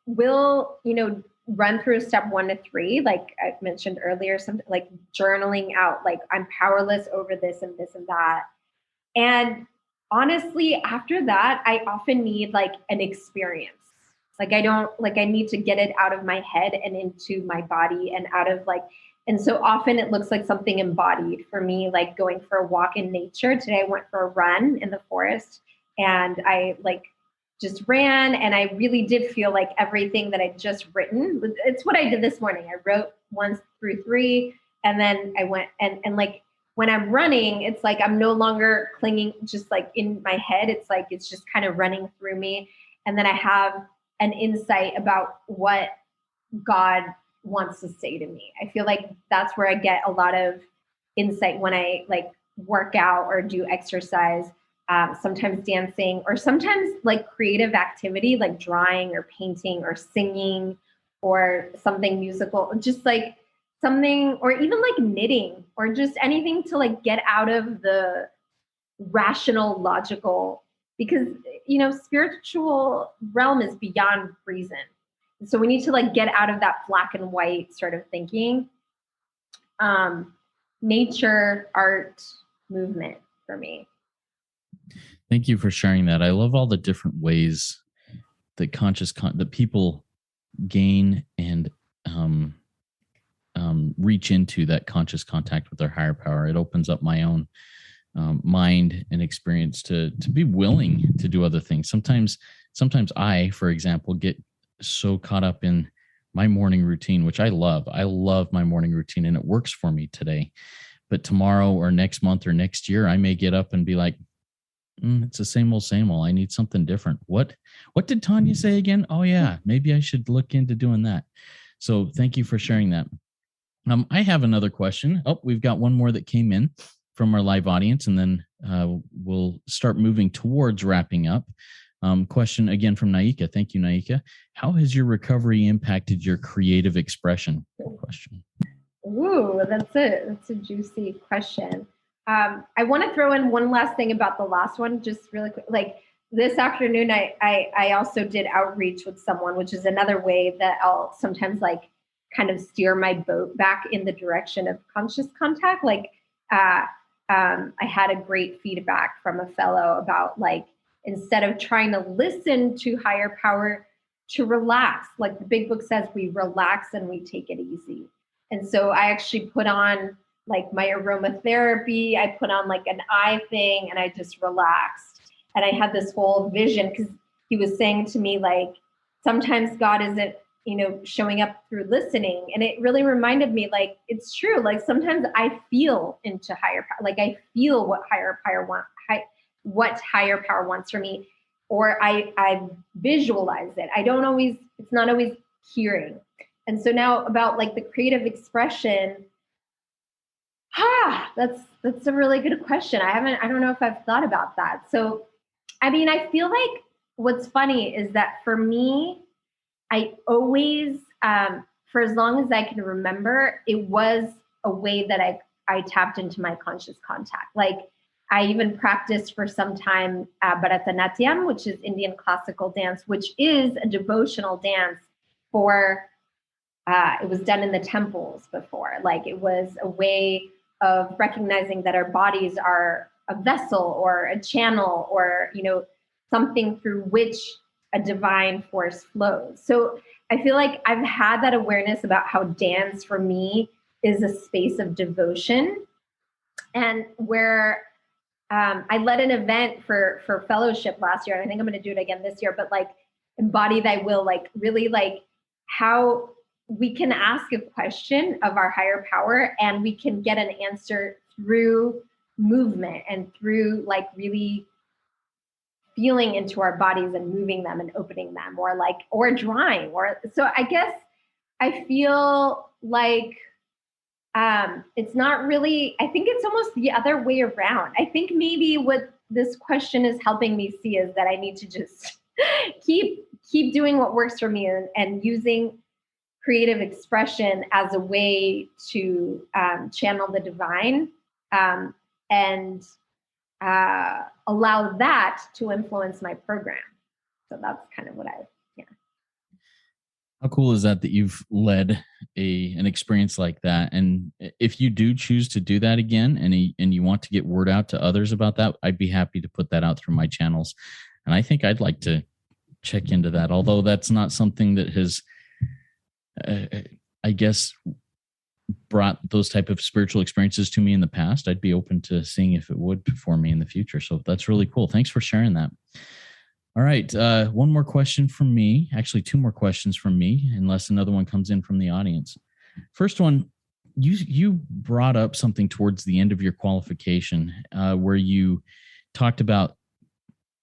will, run through step 1 to 3, like I mentioned earlier, something like journaling out, like I'm powerless over this and this and that. And honestly, after that, I often need like an experience. Like I need to get it out of my head and into my body and out of like, and so often it looks like something embodied for me, like going for a walk in nature. Today I went for a run in the forest and I like just ran, and I really did feel like everything that I'd just written. It's what I did this morning. I wrote 1 through 3, and then I went and like when I'm running, it's like I'm no longer clinging just like in my head. It's like it's just kind of running through me. And then I have an insight about what God wants to say to me. I feel like that's where I get a lot of insight when I like work out or do exercise, sometimes dancing, or sometimes like creative activity, like drawing or painting or singing or something musical, just like something, or even like knitting or just anything to like get out of the rational, logical, because, spiritual realm is beyond reason. So we need to like get out of that black and white sort of thinking. Nature, art, movement for me. Thank you for sharing that. I love all the different ways that that people gain and reach into that conscious contact with their higher power. It opens up my own mind and experience to be willing to do other things. Sometimes I, for example, get so caught up in my morning routine, which I love. I love my morning routine and it works for me today. But tomorrow or next month or next year, I may get up and be like, it's the same old, same old. I need something different. What did Tanya say again? Oh yeah, maybe I should look into doing that. So thank you for sharing that. I have another question. Oh, we've got one more that came in from our live audience, and then we'll start moving towards wrapping up. Question again from Naika. Thank you, Naika. How has your recovery impacted your creative expression? Question. Ooh, that's a juicy question. I want to throw in one last thing about the last one, just really quick. Like this afternoon, I also did outreach with someone, which is another way that I'll sometimes like kind of steer my boat back in the direction of conscious contact. Like I had a great feedback from a fellow about like, instead of trying to listen to higher power, to relax. Like the big book says, we relax and we take it easy. And so I actually put on like my aromatherapy. I put on like an eye thing and I just relaxed. And I had this whole vision because he was saying to me, like, sometimes God isn't, showing up through listening. And it really reminded me, like, it's true. Like sometimes I feel into higher power. Like I feel what higher power wants from me, or I visualize it. It's not always hearing. And so now about like the creative expression, that's a really good question. I don't know if I've thought about that. So, I mean, I feel like what's funny is that for me, I always, for as long as I can remember, it was a way that I tapped into my conscious contact. Like I even practiced for some time Bharatanatyam, which is Indian classical dance, which is a devotional dance for, it was done in the temples before. Like it was a way of recognizing that our bodies are a vessel or a channel or, something through which a divine force flows. So I feel like I've had that awareness about how dance for me is a space of devotion, and where I led an event for fellowship last year, and I think I'm going to do it again this year, but like embody thy will, like really like how we can ask a question of our higher power and we can get an answer through movement and through like really feeling into our bodies and moving them and opening them, or drawing, or so I guess I feel like it's not really, I think it's almost the other way around. I think maybe what this question is helping me see is that I need to just keep doing what works for me and using creative expression as a way to channel the divine, and allow that to influence my program. So that's kind of what How cool is that you've led an experience like that? And if you do choose to do that again and you want to get word out to others about that, I'd be happy to put that out through my channels. And I think I'd like to check into that, although that's not something that has, I guess, brought those type of spiritual experiences to me in the past. I'd be open to seeing if it would for me in the future. So that's really cool. Thanks for sharing that. All right. One more question from me. Actually, two more questions from me, unless another one comes in from the audience. First one, you brought up something towards the end of your qualification where you talked about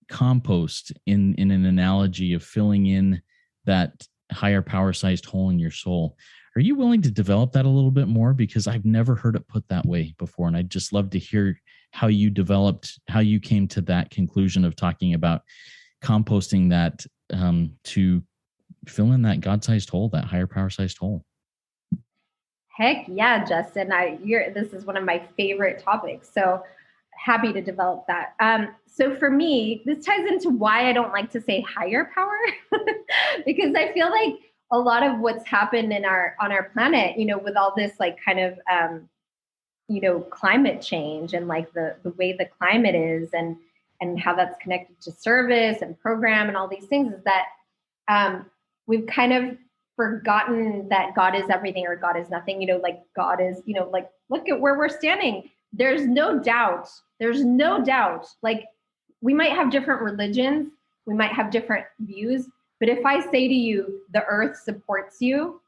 compost in an analogy of filling in that higher power-sized hole in your soul. Are you willing to develop that a little bit more? Because I've never heard it put that way before. And I'd just love to hear how you came to that conclusion of talking about composting that to fill in that God-sized hole, that higher power-sized hole. Heck yeah, Justin. This is one of my favorite topics. So happy to develop that. So for me, this ties into why I don't like to say higher power, because I feel like a lot of what's happened on our planet, with all this like kind of, climate change and like the way the climate is and how that's connected to service and program and all these things, is that we've kind of forgotten that God is everything or God is nothing, like God is, like, look at where we're standing. There's no doubt. Like we might have different religions, we might have different views, but if I say to you, the earth supports you,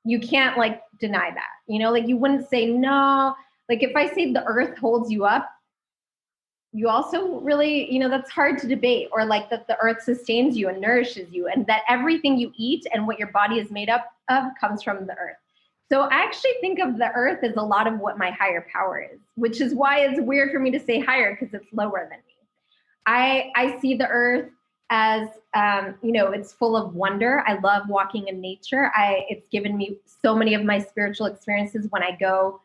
you can't like deny that, like you wouldn't say no. Like if I say the earth holds you up, you also really, that's hard to debate, or like that the earth sustains you and nourishes you, and that everything you eat and what your body is made up of comes from the earth. So I actually think of the earth as a lot of what my higher power is, which is why it's weird for me to say higher, because it's lower than me. I see the earth as, it's full of wonder. I love walking in nature. It's given me so many of my spiritual experiences when I go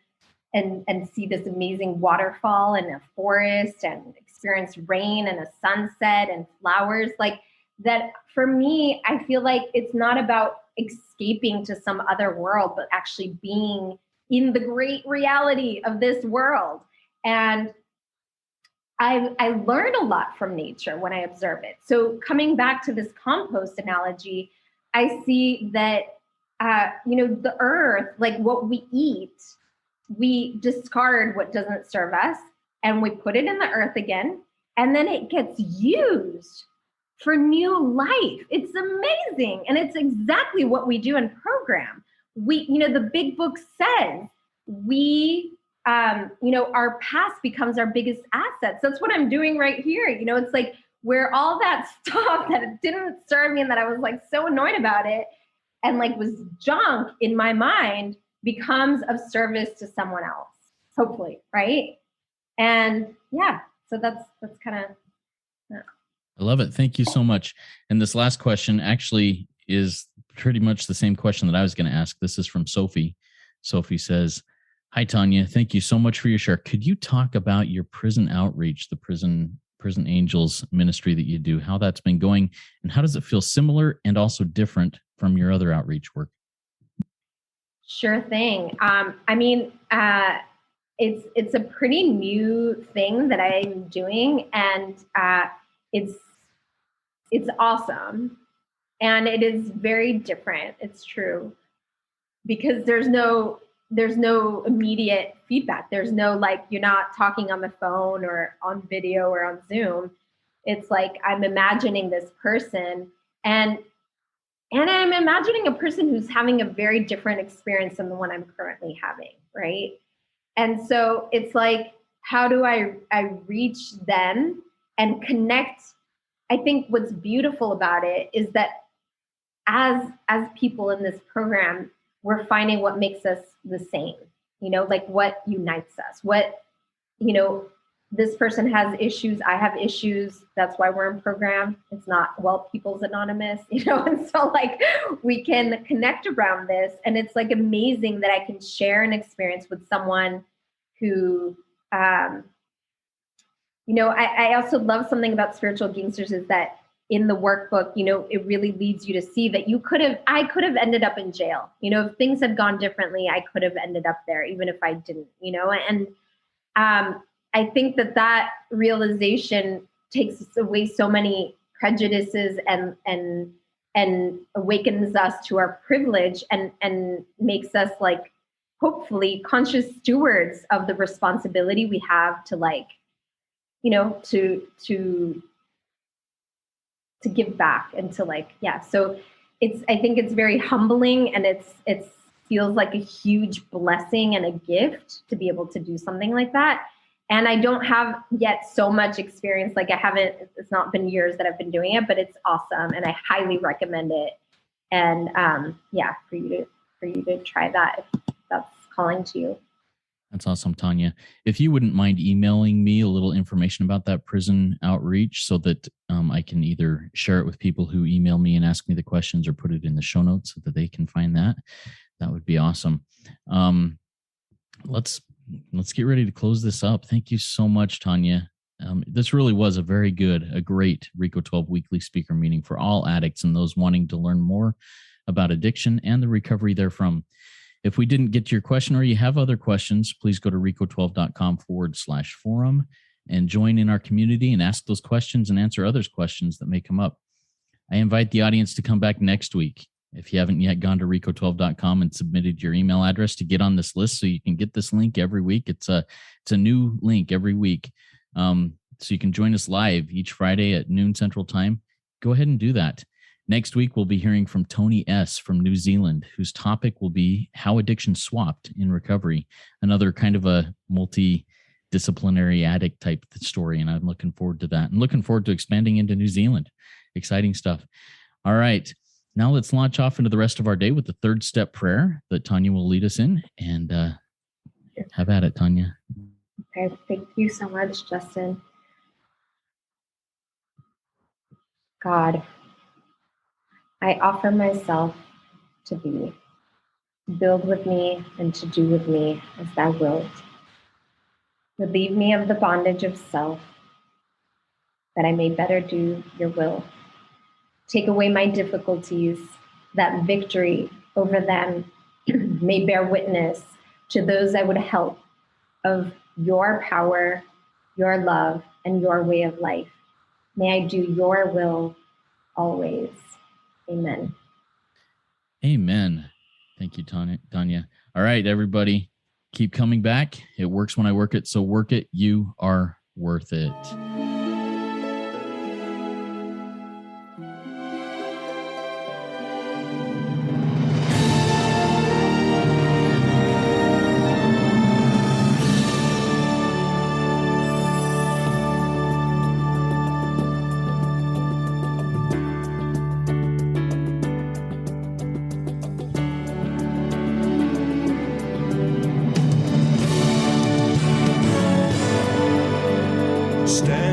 and see this amazing waterfall and a forest and experience rain and a sunset and flowers. Like that, for me, I feel like it's not about escaping to some other world, but actually being in the great reality of this world. And I learn a lot from nature when I observe it. So coming back to this compost analogy, I see that, the earth, like what we eat, we discard what doesn't serve us and we put it in the earth again, and then it gets used for new life. It's amazing. And it's exactly what we do in program. The big book says our past becomes our biggest assets. That's what I'm doing right here. It's like where all that stuff that didn't serve me and that I was like so annoyed about it and like was junk in my mind becomes of service to someone else, hopefully, right? And yeah, so that's kind of. Yeah. I love it. Thank you so much. And this last question actually is pretty much the same question that I was going to ask. This is from Sophie. Sophie says, Hi, Tanya. Thank you so much for your share. Could you talk about your prison outreach, the prison angels ministry that you do, how that's been going, and how does it feel similar and also different from your other outreach work? Sure thing. It's a pretty new thing that I'm doing, and it's awesome, and it is very different. It's true, because there's no immediate feedback. There's no, like, you're not talking on the phone or on video or on Zoom. It's like I'm imagining this person, and I'm imagining a person who's having a very different experience than the one I'm currently having, right? And so it's like, how do I reach them and connect? I think what's beautiful about it is that as people in this program, we're finding what makes us the same, like what unites us, what, this person has issues, I have issues. That's why we're in program. It's not, well, People's Anonymous, and so like we can connect around this. And it's like amazing that I can share an experience with someone who, I also love something about Spiritual Gangsters is that in the workbook, it really leads you to see that I could have ended up in jail. If things had gone differently, I could have ended up there, even if I didn't, and I think that realization takes away so many prejudices and awakens us to our privilege and makes us, like, hopefully conscious stewards of the responsibility we have to, like, to give back and to, like, yeah. So I think it's very humbling, and it feels like a huge blessing and a gift to be able to do something like that. And I don't have yet so much experience. Like, it's not been years that I've been doing it, but it's awesome. And I highly recommend it. And for you to try that if that's calling to you. That's awesome, Tanya. If you wouldn't mind emailing me a little information about that prison outreach so that I can either share it with people who email me and ask me the questions, or put it in the show notes so that they can find that would be awesome. Let's get ready to close this up. Thank you so much, Tanya. This really was a great RICO 12 weekly speaker meeting for all addicts and those wanting to learn more about addiction and the recovery therefrom. If we didn't get to your question or you have other questions, please go to rico12.com/forum and join in our community and ask those questions and answer others' questions that may come up. I invite the audience to come back next week. If you haven't yet gone to rico12.com and submitted your email address to get on this list so you can get this link every week. It's a new link every week. So you can join us live each Friday at noon Central Time. Go ahead and do that. Next week, we'll be hearing from Tony S. from New Zealand, whose topic will be how addiction swapped in recovery. Another kind of a multidisciplinary addict type story, and I'm looking forward to that. And looking forward to expanding into New Zealand. Exciting stuff. All right. Now let's launch off into the rest of our day with the third step prayer that Tanya will lead us in. And have at it, Tanya. Okay. Thank you so much, Justin. God, I offer myself to thee. Build with me and to do with me as thou wilt. Relieve me of the bondage of self, that I may better do your will. Take away my difficulties, that victory over them may bear witness to those I would help of your power, your love, and your way of life. May I do your will always. Amen. Amen. Thank you, Tanya. All right, everybody, keep coming back. It works when I work it, so work it. You are worth it. Stand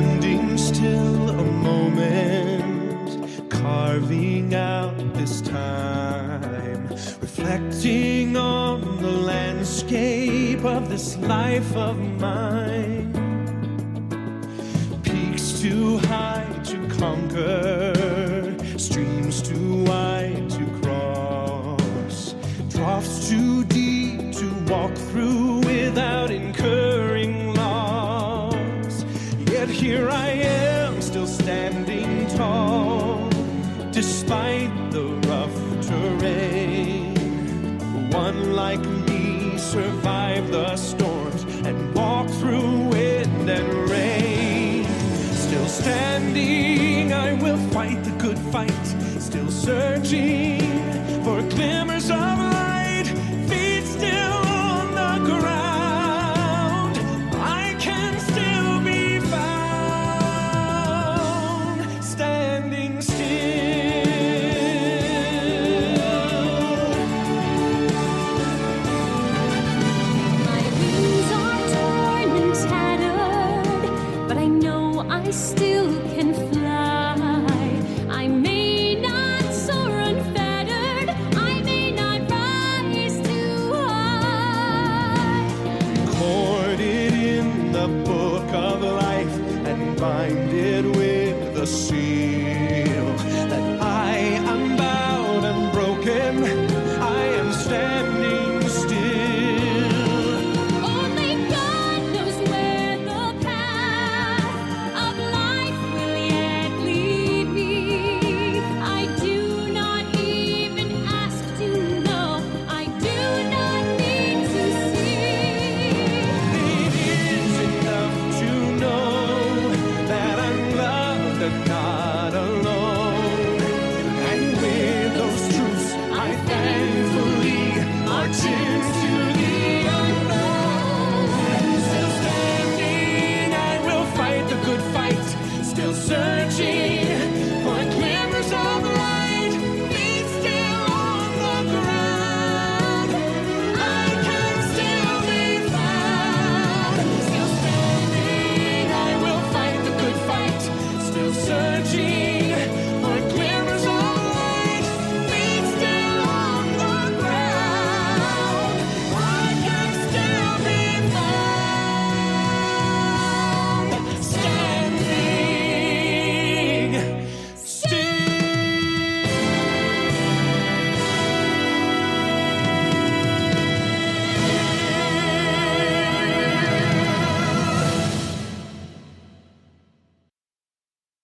reflecting on the landscape of this life of mine. Peaks too high to conquer, streams too wide to cross, troughs too deep to walk through without incurring loss. Yet here I am, still standing tall, despite the rough terrain. One like me survived the storms and walked through wind and rain. Still standing, I will fight the good fight, still searching for a glimmer